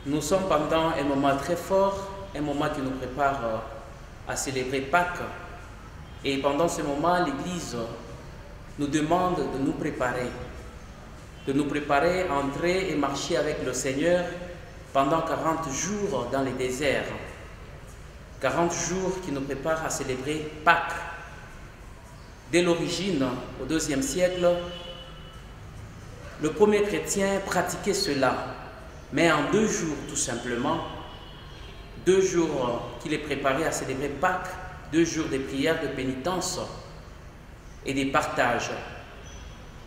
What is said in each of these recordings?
Nous sommes pendant un moment très fort, un moment qui nous prépare à célébrer Pâques. Et pendant ce moment, l'Église nous demande de nous préparer à entrer et marcher avec le Seigneur pendant 40 jours dans les déserts. 40 jours qui nous préparent à célébrer Pâques. Dès l'origine, au IIe siècle, le premier chrétien pratiquait cela, mais en 2 jours tout simplement, 2 jours qu'il est préparé à célébrer Pâques, 2 jours de prière, de pénitence et de partage.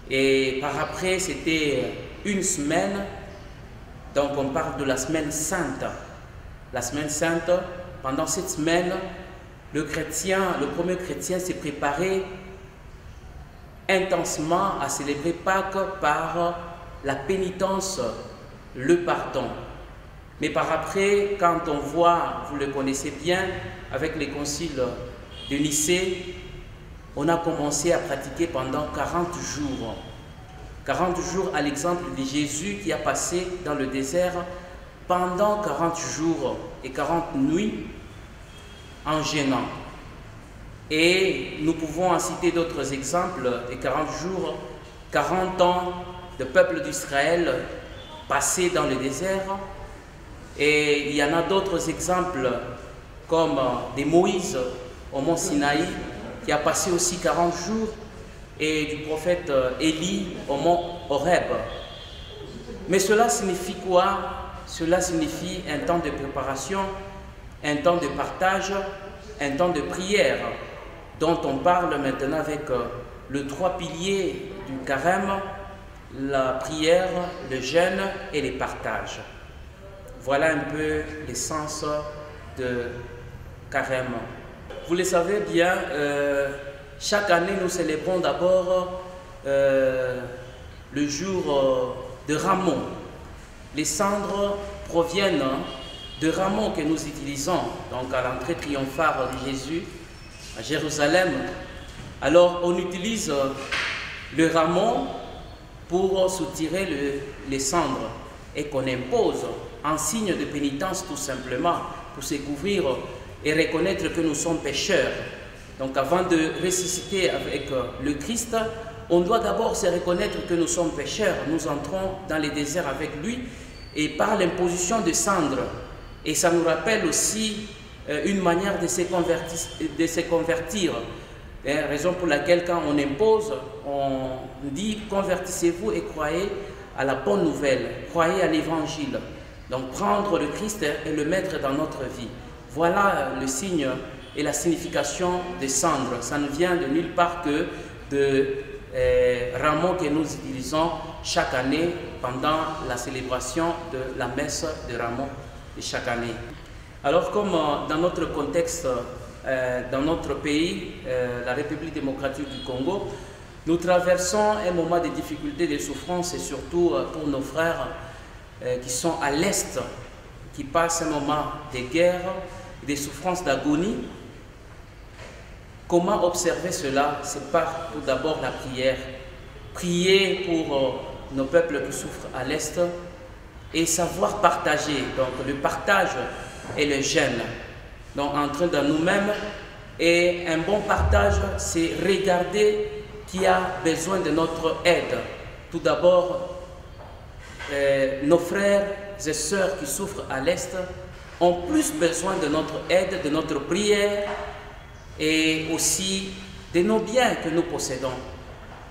Et par après, c'était 1 semaine, donc on parle de la semaine sainte. La semaine sainte, pendant cette semaine, le premier chrétien s'est préparé intensement à célébrer Pâques par la pénitence, le pardon. Mais par après, quand on voit, vous le connaissez bien, avec les conciles de Nicée, on a commencé à pratiquer pendant 40 jours. 40 jours à l'exemple de Jésus qui a passé dans le désert pendant 40 jours et 40 nuits en jeûnant. Et nous pouvons en citer d'autres exemples des 40 jours, 40 ans de peuple d'Israël passé dans le désert. Et il y en a d'autres exemples comme de Moïse au mont Sinaï qui a passé aussi 40 jours et du prophète Élie au mont Horeb. Mais cela signifie quoi? Cela signifie un temps de préparation, un temps de partage, un temps de prière dont on parle maintenant avec les 3 piliers du carême, la prière, le jeûne et les partages. Voilà un peu l'essence de carême. Vous le savez bien, chaque année nous célébrons d'abord le jour de Ramon. Les cendres proviennent de Ramon que nous utilisons donc à l'entrée triomphale de Jésus à Jérusalem. Alors on utilise le Ramon pour soutirer les cendres et qu'on impose en signe de pénitence tout simplement pour se couvrir et reconnaître que nous sommes pécheurs. Donc avant de ressusciter avec le Christ, on doit d'abord se reconnaître que nous sommes pécheurs. Nous entrons dans les déserts avec lui et par l'imposition de cendres. Et ça nous rappelle aussi une manière de se convertir. Raison pour laquelle quand on impose, on dit convertissez-vous et croyez à la bonne nouvelle, croyez à l'évangile. Donc prendre le Christ et le mettre dans notre vie. Voilà le signe et la signification des cendres. Ça ne vient de nulle part que de Ramon que nous utilisons chaque année pendant la célébration de la messe de Ramon de chaque année. Alors comme dans notre contexte, dans notre pays, la République démocratique du Congo, nous traversons un moment de difficultés, de souffrance et surtout pour nos frères qui sont à l'Est, qui passent un moment de guerre, de souffrance, d'agonie. Comment observer cela? C'est par tout d'abord la prière. Prier pour nos peuples qui souffrent à l'Est et savoir partager. Donc le partage et le jeûne. Donc entrer dans nous-mêmes. Et un bon partage, c'est regarder qui a besoin de notre aide. Tout d'abord, nos frères et sœurs qui souffrent à l'Est ont plus besoin de notre aide, de notre prière et aussi de nos biens que nous possédons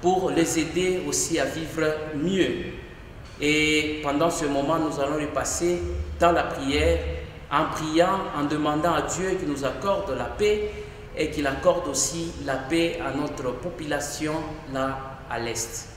pour les aider aussi à vivre mieux. Et pendant ce moment, nous allons le passer dans la prière, en priant, en demandant à Dieu qu'il nous accorde la paix et qu'il accorde aussi la paix à notre population là à l'Est.